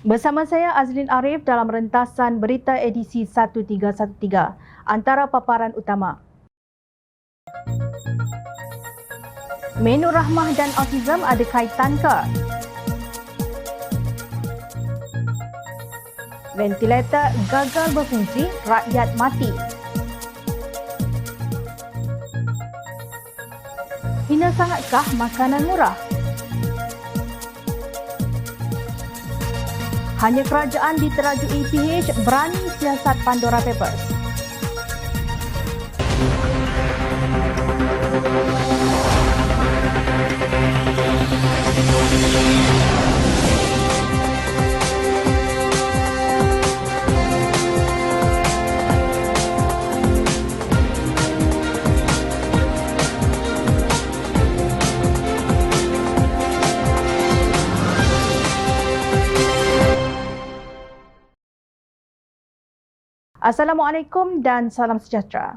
Bersama saya Azlin Arif dalam rentasan berita edisi 1313. Antara paparan utama. Menu rahmah dan autism ada kaitankah? Ventilator gagal berfungsi, rakyat mati. Hina sangatkah makanan murah? Hanya kerajaan diteraju EPH berani siasat Pandora Papers. Assalamualaikum dan salam sejahtera.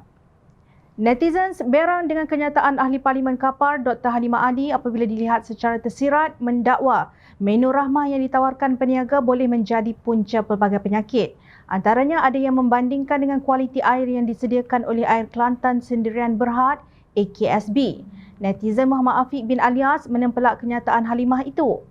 Netizens berang dengan kenyataan Ahli Parlimen Kapar Dr. Halimah Ali apabila dilihat secara tersirat mendakwa menu rahmah yang ditawarkan peniaga boleh menjadi punca pelbagai penyakit. Antaranya ada yang membandingkan dengan kualiti air yang disediakan oleh Air Kelantan Sendirian Berhad AKSB. Netizen Muhammad Afiq bin Alias menempelak kenyataan Halimah itu.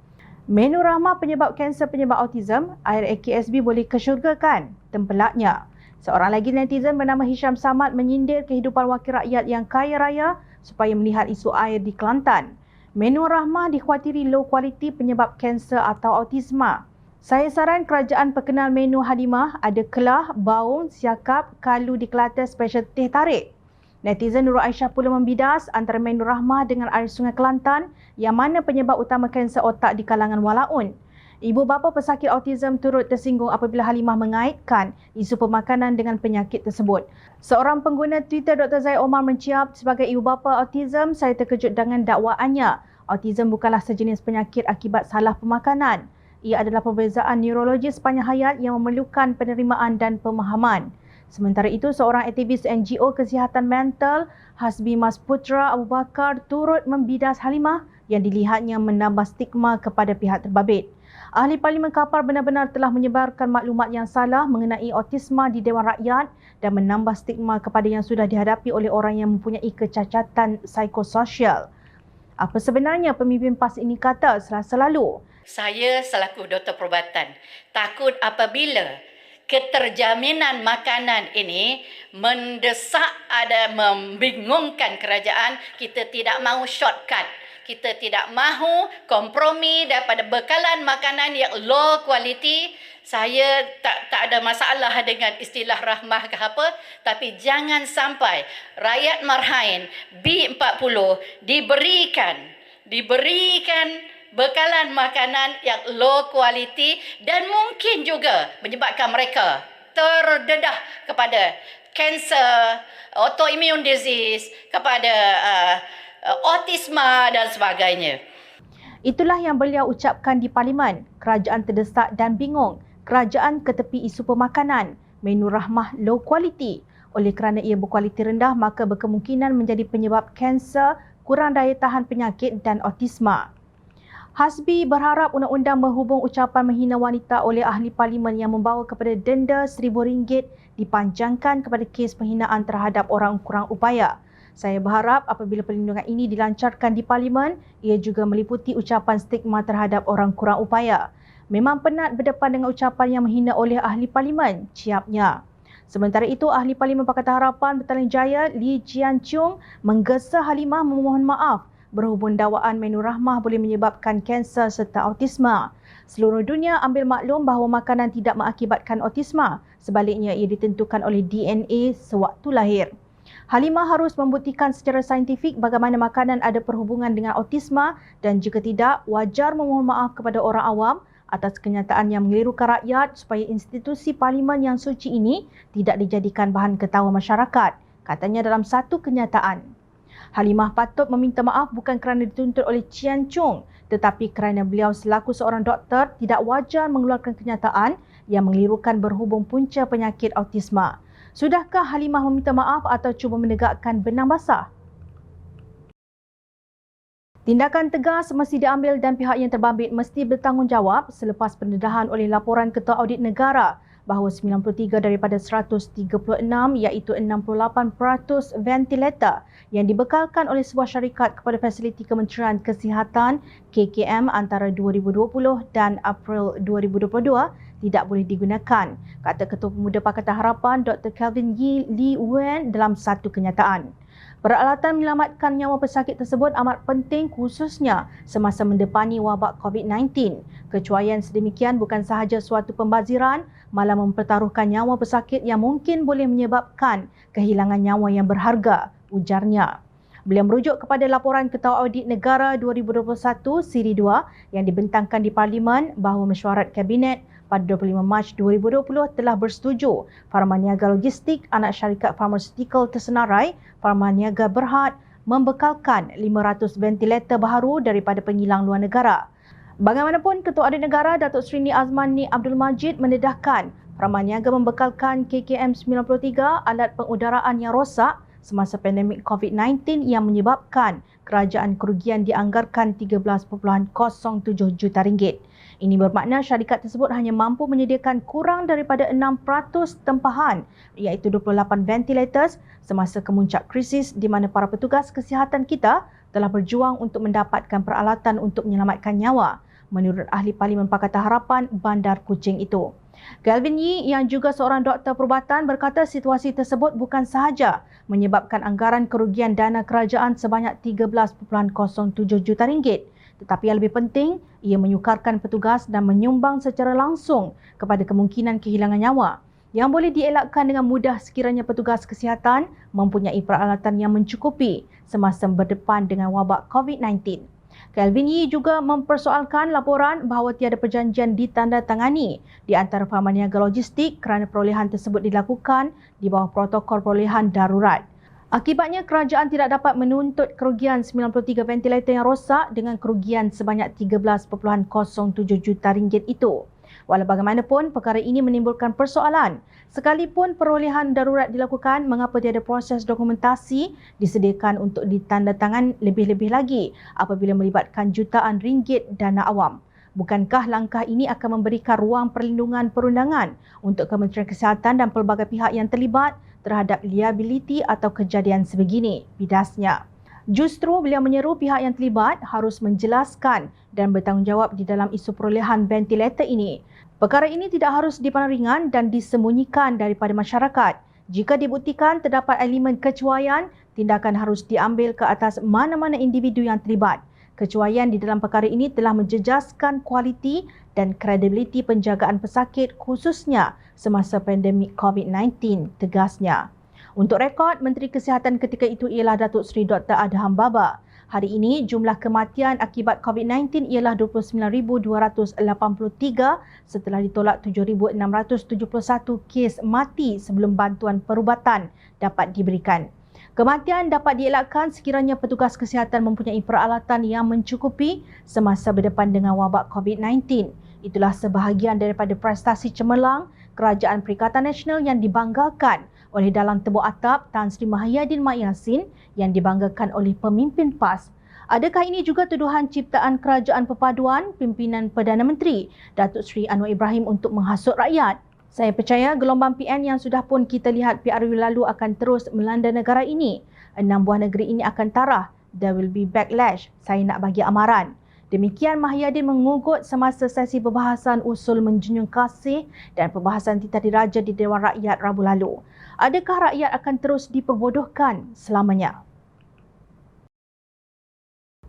Menu rahmah penyebab kanser penyebab autism, air AKSB boleh ke syurga kan? Tempelaknya. Seorang lagi netizen bernama Hisham Samad menyindir kehidupan wakil rakyat yang kaya raya supaya melihat isu air di Kelantan. Menu rahmah dikhawatiri low quality penyebab kanser atau autisma. Saya saran kerajaan perkenal menu Halimah ada kelah, baung, siakap, kalu di Kelantan special teh tarik. Netizen Nurul Aisyah pula membidas antara menu rahmah dengan air sungai Kelantan yang mana penyebab utama kanser otak di kalangan walaun. Ibu bapa pesakit autism turut tersinggung apabila Halimah mengaitkan isu pemakanan dengan penyakit tersebut. Seorang pengguna Twitter Dr. Zaid Omar menciap, sebagai ibu bapa autism, saya terkejut dengan dakwaannya. Autism bukanlah sejenis penyakit akibat salah pemakanan. Ia adalah perbezaan neurologis sepanjang hayat yang memerlukan penerimaan dan pemahaman. Sementara itu, seorang aktivis NGO Kesihatan Mental, Hasbi Mas Putra Abu Bakar turut membidas Halimah yang dilihatnya menambah stigma kepada pihak terbabit. Ahli Parlimen Kapar benar-benar telah menyebarkan maklumat yang salah mengenai autisma di Dewan Rakyat dan menambah stigma kepada yang sudah dihadapi oleh orang yang mempunyai kecacatan psikososial. Apa sebenarnya pemimpin PAS ini kata Selasa lalu? Saya selaku doktor perubatan takut apabila keterjaminan makanan ini mendesak ada membingungkan kerajaan, kita tidak mahu shortcut. Kita tidak mahu kompromi daripada bekalan makanan yang low quality. Saya tak ada masalah dengan istilah rahmah ke apa, tapi jangan sampai rakyat Marhain B40 diberikan bekalan makanan yang low quality dan mungkin juga menyebabkan mereka terdedah kepada kanser, autoimmune disease, kepada autisma dan sebagainya. Itulah yang beliau ucapkan di Parlimen. Kerajaan terdesak dan bingung. Kerajaan ke tepi isu pemakanan. Menu rahmah low quality. Oleh kerana ia berkualiti rendah, maka berkemungkinan menjadi penyebab kanser, kurang daya tahan penyakit dan autisma. Hasbi berharap undang-undang berhubung ucapan menghina wanita oleh ahli parlimen yang membawa kepada denda RM1,000 dipanjangkan kepada kes penghinaan terhadap orang kurang upaya. Saya berharap apabila perlindungan ini dilancarkan di Parlimen, ia juga meliputi ucapan stigma terhadap orang kurang upaya. Memang penat berdepan dengan ucapan yang menghina oleh ahli Parlimen, ciapnya. Sementara itu, Ahli Parlimen Pakatan Harapan Petaling Jaya, Lee Jian Chung, menggesa Halimah memohon maaf berhubung dakwaan menu rahmah boleh menyebabkan kanser serta autisma. Seluruh dunia ambil maklum bahawa makanan tidak mengakibatkan autisma. Sebaliknya, ia ditentukan oleh DNA sewaktu lahir. Halimah harus membuktikan secara saintifik bagaimana makanan ada perhubungan dengan autisma dan jika tidak, wajar memohon maaf kepada orang awam atas kenyataan yang mengelirukan rakyat supaya institusi parlimen yang suci ini tidak dijadikan bahan ketawa masyarakat, katanya dalam satu kenyataan. Halimah patut meminta maaf bukan kerana dituntut oleh Jian Chung, tetapi kerana beliau selaku seorang doktor tidak wajar mengeluarkan kenyataan yang mengelirukan berhubung punca penyakit autisma. Sudahkah Halimah meminta maaf atau cuba menegakkan benang basah? Tindakan tegas mesti diambil dan pihak yang terbabit mesti bertanggungjawab selepas pendedahan oleh laporan Ketua Audit Negara bahawa 93 daripada 136 iaitu 68% ventilator yang dibekalkan oleh sebuah syarikat kepada fasiliti Kementerian Kesihatan KKM antara 2020 dan April 2022 tidak boleh digunakan, kata Ketua Pemuda Pakatan Harapan Dr. Kelvin Yee Lee Wen dalam satu kenyataan. Peralatan menyelamatkan nyawa pesakit tersebut amat penting khususnya semasa mendepani wabak COVID-19. Kecuaian sedemikian bukan sahaja suatu pembaziran, malah mempertaruhkan nyawa pesakit yang mungkin boleh menyebabkan kehilangan nyawa yang berharga, ujarnya. Beliau merujuk kepada laporan Ketua Audit Negara 2021 Siri 2 yang dibentangkan di Parlimen bahawa mesyuarat Kabinet pada 25 Mac 2020 telah bersetuju Pharmaniaga Logistik anak syarikat farmaseutical tersenarai Pharmaniaga Berhad membekalkan 500 ventilator baharu daripada pengilang luar negara. Bagaimanapun, Ketua Audit Negara Datuk Seri Ni Azman Ni Abdul Majid mendedahkan Pharmaniaga membekalkan KKM 93 alat pengudaraan yang rosak semasa pandemik COVID-19 yang menyebabkan kerajaan kerugian dianggarkan 13.07 juta ringgit. Ini bermakna syarikat tersebut hanya mampu menyediakan kurang daripada 6% tempahan iaitu 28 ventilators semasa kemuncak krisis di mana para petugas kesihatan kita telah berjuang untuk mendapatkan peralatan untuk menyelamatkan nyawa, menurut Ahli Parlimen Pakatan Harapan Bandar Kuching itu. Kelvin Yee yang juga seorang doktor perubatan berkata situasi tersebut bukan sahaja menyebabkan anggaran kerugian dana kerajaan sebanyak 13.07 juta ringgit, tetapi yang lebih penting, ia menyukarkan petugas dan menyumbang secara langsung kepada kemungkinan kehilangan nyawa yang boleh dielakkan dengan mudah sekiranya petugas kesihatan mempunyai peralatan yang mencukupi semasa berdepan dengan wabak COVID-19. Kelvin Yee juga mempersoalkan laporan bahawa tiada perjanjian ditandatangani di antara Pharmaniaga Logistik kerana perolehan tersebut dilakukan di bawah protokol perolehan darurat. Akibatnya, kerajaan tidak dapat menuntut kerugian 93 ventilator yang rosak dengan kerugian sebanyak 13.07 juta ringgit itu. Walau bagaimanapun, perkara ini menimbulkan persoalan. Sekalipun perolehan darurat dilakukan, mengapa tiada proses dokumentasi disediakan untuk ditandatangan lebih-lebih lagi apabila melibatkan jutaan ringgit dana awam? Bukankah langkah ini akan memberikan ruang perlindungan perundangan untuk Kementerian Kesihatan dan pelbagai pihak yang terlibat terhadap liabiliti atau kejadian sebegini, bidasnya. Justru beliau menyeru pihak yang terlibat harus menjelaskan dan bertanggungjawab di dalam isu perolehan ventilator ini. Perkara ini tidak harus dipandang ringan dan disembunyikan daripada masyarakat. Jika dibuktikan terdapat elemen kecuaian, tindakan harus diambil ke atas mana-mana individu yang terlibat. Kecuaian di dalam perkara ini telah menjejaskan kualiti dan kredibiliti penjagaan pesakit khususnya semasa pandemik COVID-19, tegasnya. Untuk rekod, Menteri Kesihatan ketika itu ialah Datuk Seri Dr. Adham Baba. Hari ini, jumlah kematian akibat COVID-19 ialah 29,283 setelah ditolak 7,671 kes mati sebelum bantuan perubatan dapat diberikan. Kematian dapat dielakkan sekiranya petugas kesihatan mempunyai peralatan yang mencukupi semasa berdepan dengan wabak COVID-19. Itulah sebahagian daripada prestasi cemerlang Kerajaan Perikatan Nasional yang dibanggakan oleh Dalang Tebuk Atap Tan Sri Mahyadin Mat Yassin yang dibanggakan oleh pemimpin PAS. Adakah ini juga tuduhan ciptaan Kerajaan Perpaduan pimpinan Perdana Menteri Datuk Seri Anwar Ibrahim untuk menghasut rakyat? Saya percaya gelombang PN yang sudah pun kita lihat PRU lalu akan terus melanda negara ini. 6 buah negeri ini akan tarah. There will be backlash. Saya nak bagi amaran. Demikian Mahyadin mengugut semasa sesi perbahasan usul menjunjung kasih dan perbahasan titah diraja di Dewan Rakyat Rabu lalu. Adakah rakyat akan terus diperbodohkan selamanya?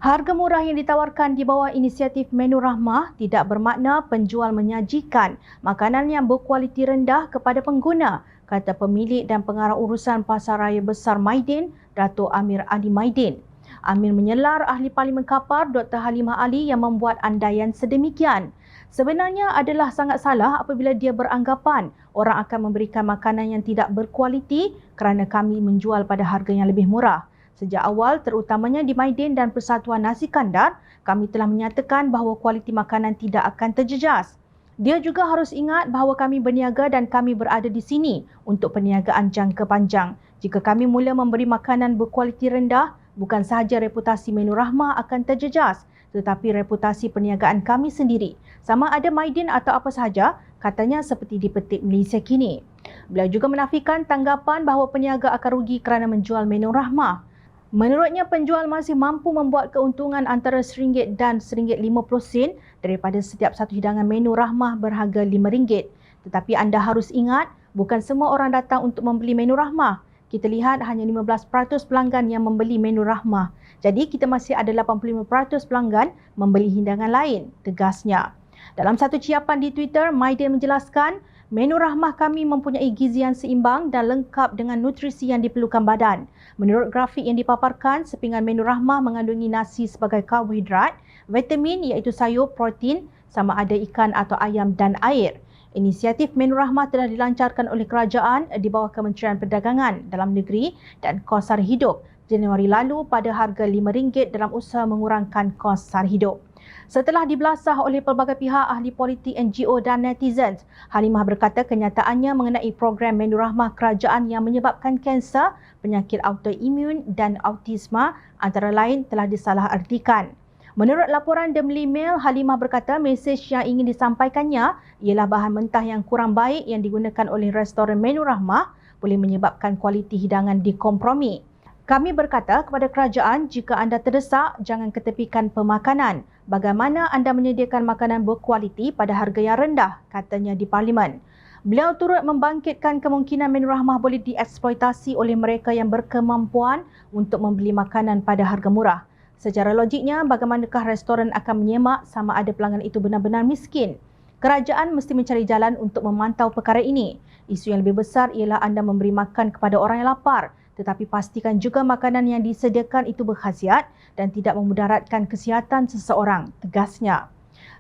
Harga murah yang ditawarkan di bawah inisiatif Menu Rahmah tidak bermakna penjual menyajikan makanan yang berkualiti rendah kepada pengguna, kata pemilik dan pengarah urusan Pasaraya Besar Maidin, Datuk Amir Ali Maidin. Amir menyelar Ahli Parlimen Kapar Dr. Halimah Ali yang membuat andaian sedemikian. Sebenarnya adalah sangat salah apabila dia beranggapan orang akan memberikan makanan yang tidak berkualiti kerana kami menjual pada harga yang lebih murah. Sejak awal, terutamanya di Maidin dan Persatuan Nasi Kandar, kami telah menyatakan bahawa kualiti makanan tidak akan terjejas. Dia juga harus ingat bahawa kami berniaga dan kami berada di sini untuk perniagaan jangka panjang. Jika kami mula memberi makanan berkualiti rendah, bukan sahaja reputasi Menur Rahmah akan terjejas, tetapi reputasi perniagaan kami sendiri, sama ada Maidin atau apa sahaja, katanya seperti dipetik Malaysia kini. Beliau juga menafikan tanggapan bahawa peniaga akan rugi kerana menjual Menur Rahmah. Menurutnya, penjual masih mampu membuat keuntungan antara RM1 dan RM1.50 daripada setiap satu hidangan Menur Rahmah berharga RM5. Tetapi anda harus ingat, bukan semua orang datang untuk membeli Menur Rahmah. Kita lihat hanya 15% pelanggan yang membeli Menur Rahmah. Jadi kita masih ada 85% pelanggan membeli hidangan lain, tegasnya. Dalam satu ciapan di Twitter, Maidin menjelaskan, Menur Rahmah kami mempunyai gizi yang seimbang dan lengkap dengan nutrisi yang diperlukan badan. Menurut grafik yang dipaparkan, sepinggan Menur Rahmah mengandungi nasi sebagai karbohidrat, vitamin iaitu sayur, protein, sama ada ikan atau ayam dan air. Inisiatif Menur Rahmah telah dilancarkan oleh kerajaan di bawah Kementerian Perdagangan Dalam Negeri dan Kos Sara Hidup Januari lalu pada harga RM5 dalam usaha mengurangkan kos sara hidup. Setelah dibelasah oleh pelbagai pihak, ahli politik, NGO dan netizens, Halimah berkata kenyataannya mengenai program Menur Rahmah kerajaan yang menyebabkan kanser, penyakit autoimun dan autisma antara lain telah disalahartikan. Menurut laporan The Daily Mail, Halimah berkata mesej yang ingin disampaikannya ialah bahan mentah yang kurang baik yang digunakan oleh restoran Menur Rahmah boleh menyebabkan kualiti hidangan dikompromi. Kami berkata kepada kerajaan, jika anda terdesak, jangan ketepikan pemakanan. Bagaimana anda menyediakan makanan berkualiti pada harga yang rendah, katanya di Parlimen. Beliau turut membangkitkan kemungkinan Menur Rahmah boleh dieksploitasi oleh mereka yang berkemampuan untuk membeli makanan pada harga murah. Secara logiknya, bagaimanakah restoran akan menyemak sama ada pelanggan itu benar-benar miskin? Kerajaan mesti mencari jalan untuk memantau perkara ini. Isu yang lebih besar ialah anda memberi makan kepada orang yang lapar, tetapi pastikan juga makanan yang disediakan itu berkhasiat dan tidak memudaratkan kesihatan seseorang, tegasnya.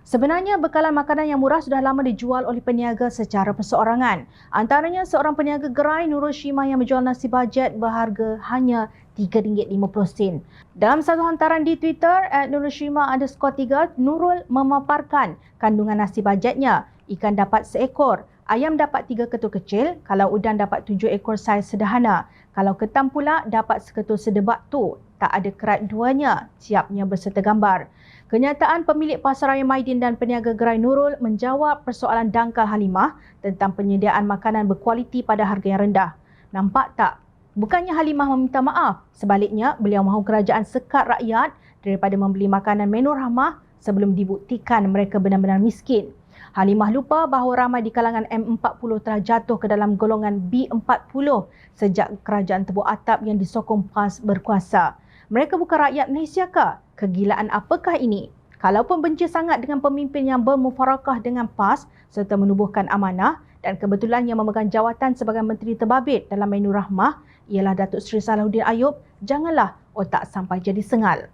Sebenarnya bekalan makanan yang murah sudah lama dijual oleh peniaga secara perseorangan. Antaranya seorang peniaga gerai Nurul Shima yang menjual nasi bajet berharga hanya RM3.50. Dalam satu hantaran di Twitter, @NurulShima_3, Nurul memaparkan kandungan nasi bajetnya. Ikan dapat seekor, ayam dapat 3 ketul kecil, kalau udang dapat 7 ekor saiz sederhana. Kalau ketam pula dapat seketul sedebak tu. Tak ada kerat duanya, siapnya berserta gambar. Kenyataan pemilik pasaraya Maidin dan peniaga gerai Nurul menjawab persoalan dangkal Halimah tentang penyediaan makanan berkualiti pada harga yang rendah. Nampak tak? Bukannya Halimah meminta maaf, sebaliknya beliau mahu kerajaan sekat rakyat daripada membeli makanan Menur Rahmah sebelum dibuktikan mereka benar-benar miskin. Halimah lupa bahawa ramai di kalangan M40 telah jatuh ke dalam golongan B40 sejak kerajaan tebuk atap yang disokong PAS berkuasa. Mereka bukan rakyat Malaysia ke? Kegilaan apakah ini? Kalaupun benci sangat dengan pemimpin yang bermufarakah dengan PAS serta menubuhkan amanah dan kebetulan yang memegang jawatan sebagai Menteri Terbabit dalam Menur Rahmah ialah Datuk Seri Salahuddin Ayub, janganlah otak sampai jadi sengal.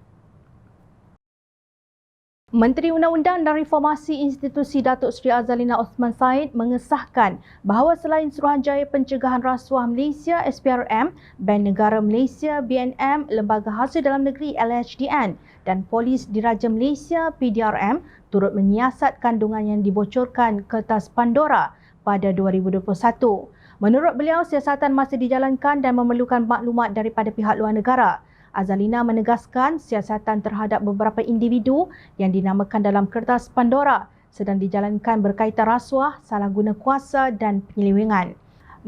Menteri Undang-Undang dan Reformasi Institusi Datuk Seri Azalina Osman Said mengesahkan bahawa selain Suruhanjaya Pencegahan Rasuah Malaysia SPRM, Bank Negara Malaysia BNM, Lembaga Hasil Dalam Negeri LHDN dan Polis Diraja Malaysia PDRM turut menyiasat kandungan yang dibocorkan Kertas Pandora pada 2021. Menurut beliau, siasatan masih dijalankan dan memerlukan maklumat daripada pihak luar negara. Azalina menegaskan siasatan terhadap beberapa individu yang dinamakan dalam Kertas Pandora sedang dijalankan berkaitan rasuah, salah guna kuasa dan penyelewengan.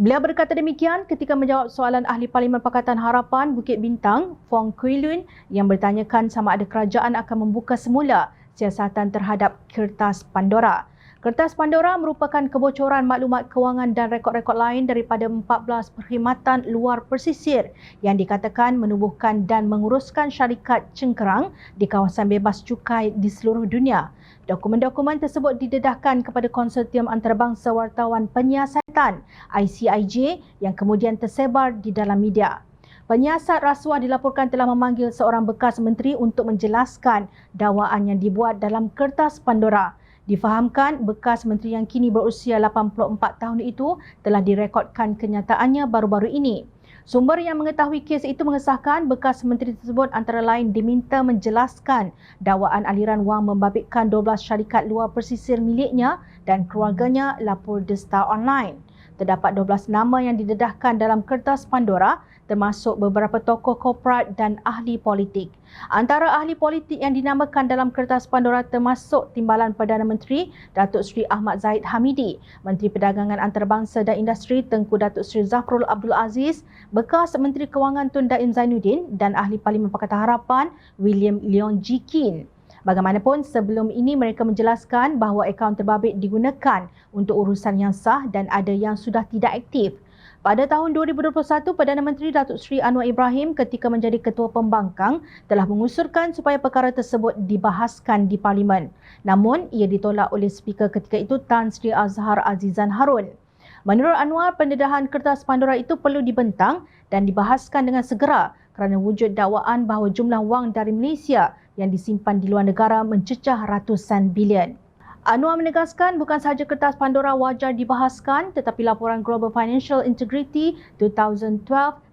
Beliau berkata demikian ketika menjawab soalan Ahli Parlimen Pakatan Harapan Bukit Bintang, Fong Kui Lun, yang bertanyakan sama ada kerajaan akan membuka semula siasatan terhadap Kertas Pandora. Kertas Pandora merupakan kebocoran maklumat kewangan dan rekod-rekod lain daripada 14 perkhidmatan luar pesisir yang dikatakan menubuhkan dan menguruskan syarikat cengkerang di kawasan bebas cukai di seluruh dunia. Dokumen-dokumen tersebut didedahkan kepada Konsortium Antarabangsa Wartawan Penyiasatan ICIJ yang kemudian tersebar di dalam media. Penyiasat rasuah dilaporkan telah memanggil seorang bekas menteri untuk menjelaskan dakwaan yang dibuat dalam Kertas Pandora. Difahamkan bekas menteri yang kini berusia 84 tahun itu telah direkodkan kenyataannya baru-baru ini. Sumber yang mengetahui kes itu mengesahkan bekas menteri tersebut antara lain diminta menjelaskan dakwaan aliran wang membabitkan 12 syarikat luar pesisir miliknya dan keluarganya, lapor The Star Online. Terdapat 12 nama yang didedahkan dalam Kertas Pandora termasuk beberapa tokoh korporat dan ahli politik. Antara ahli politik yang dinamakan dalam kertas Pandora termasuk Timbalan Perdana Menteri Datuk Seri Ahmad Zahid Hamidi, Menteri Perdagangan Antarabangsa dan Industri Tengku Datuk Seri Zafrul Abdul Aziz, bekas Menteri Kewangan Tun Daim Zainuddin dan ahli Parlimen Pakatan Harapan William Leong Ji Kin. Bagaimanapun, sebelum ini mereka menjelaskan bahawa akaun terbabit digunakan untuk urusan yang sah dan ada yang sudah tidak aktif. Pada tahun 2021, Perdana Menteri Datuk Seri Anwar Ibrahim ketika menjadi Ketua Pembangkang telah mengusulkan supaya perkara tersebut dibahaskan di Parlimen. Namun, ia ditolak oleh Speaker ketika itu Tan Sri Azhar Azizan Harun. Menurut Anwar, pendedahan kertas Pandora itu perlu dibentang dan dibahaskan dengan segera kerana wujud dakwaan bahawa jumlah wang dari Malaysia yang disimpan di luar negara mencecah ratusan bilion. Anwar menegaskan bukan sahaja kertas Pandora wajar dibahaskan, tetapi laporan Global Financial Integrity 2012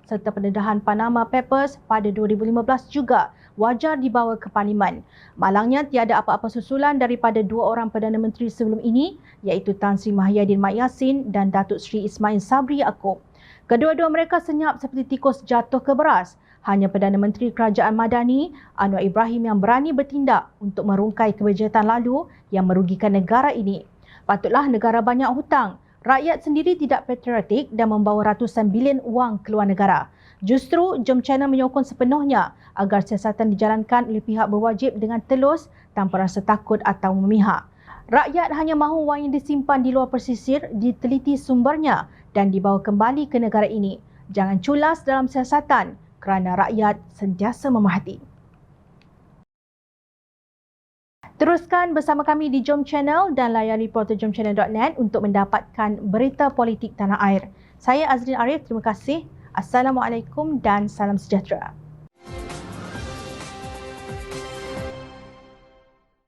serta pendedahan Panama Papers pada 2015 juga wajar dibawa ke Parlimen. Malangnya tiada apa-apa susulan daripada dua orang Perdana Menteri sebelum ini, iaitu Tan Sri Mahyadin Mat Yassin dan Datuk Seri Ismail Sabri Yaakob. Kedua-dua mereka senyap seperti tikus jatuh ke beras. Hanya Perdana Menteri Kerajaan Madani, Anwar Ibrahim yang berani bertindak untuk merungkai kebijakan lalu yang merugikan negara ini. Patutlah negara banyak hutang. Rakyat sendiri tidak patriotik dan membawa ratusan bilion wang keluar negara. Justru, Jom Channel menyokong sepenuhnya agar siasatan dijalankan oleh pihak berwajib dengan telus tanpa rasa takut atau memihak. Rakyat hanya mahu wang yang disimpan di luar pesisir diteliti sumbernya dan dibawa kembali ke negara ini. Jangan culas dalam siasatan kerana rakyat sentiasa memahati. Teruskan bersama kami di Jom Channel dan layari portal jomchannel.net untuk mendapatkan berita politik tanah air. Saya Azrin Arif, terima kasih. Assalamualaikum dan salam sejahtera.